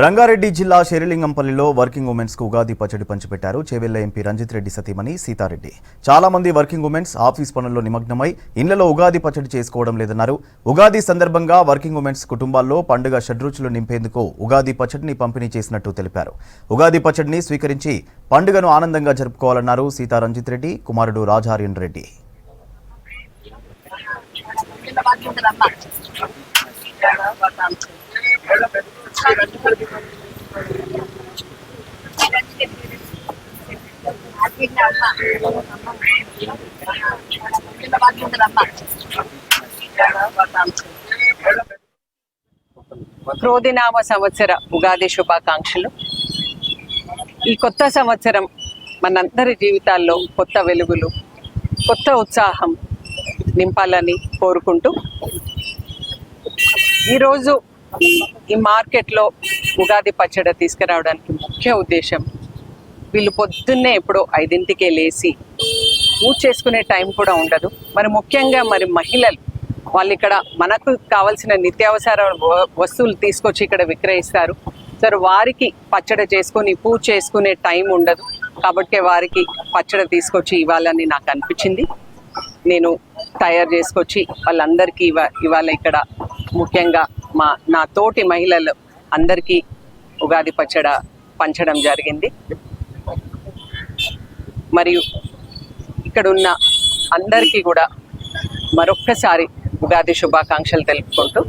రంగారెడ్డి జిల్లా శేరిలింగంపల్లిలో working women's కు ఉగాది పచ్చడి పంచిపెట్టారు. చేవెళ్ల ఎంపీ రంజిత్ రెడ్డి సతీమణి సీతారెడ్డి. చాలా మంది వర్కింగ్ ఉమెన్స్ ఆఫీస్ పనుల్లో నిమగ్నమై ఇళ్లలో ఉగాది పచ్చడి చేసుకోవడం లేదన్నారు. ఉగాది సందర్భంగా వర్కింగ్ ఉమెన్స్ కుటుంబాల్లో పండుగ షడ్రుచులు నింపేందుకు ఉగాది పచ్చడిని పంపిణీ చేసినట్టు తెలిపారు. ఉగాది పచ్చడిని స్వీకరించి పండుగను ఆనందంగా జరుపుకోవాలన్నారు సీతా రంజిత్ రెడ్డి కుమారుడు రాజార్యన్ రెడ్డి. క్రోధినామ సంవత్సర ఉగాది శుభాకాంక్షలు. ఈ కొత్త సంవత్సరం మనందరి జీవితాల్లో కొత్త వెలుగులు, కొత్త ఉత్సాహం నింపాలని కోరుకుంటూ ఈరోజు ఈ మార్కెట్లో ఉగాది పచ్చడి తీసుకురావడానికి ముఖ్య ఉద్దేశం, వీళ్ళు పొద్దున్నే ఎప్పుడో 5ంటికే లేచి పూజ చేసుకునే టైం కూడా ఉండదు. మరి ముఖ్యంగా మహిళలు వాళ్ళు ఇక్కడ మనకు కావాల్సిన నిత్యావసర వస్తువులు తీసుకొచ్చి ఇక్కడ విక్రయిస్తారు. సరే, వారికి పచ్చడి చేసుకొని పూజ చేసుకునే టైం ఉండదు కాబట్టి వారికి పచ్చడి తీసుకొచ్చి ఇవ్వాలని నాకు అనిపించింది. నేను తయారు చేసుకొచ్చి వాళ్ళందరికీ ఇవాళ ఇక్కడ ముఖ్యంగా నా తోటి మహిళలు అందరికీ ఉగాది పచ్చడి పంచడం జరిగింది. మరియు ఇక్కడ ఉన్న అందరికీ కూడా మరొక్కసారి ఉగాది శుభాకాంక్షలు తెలుపుకుంటూ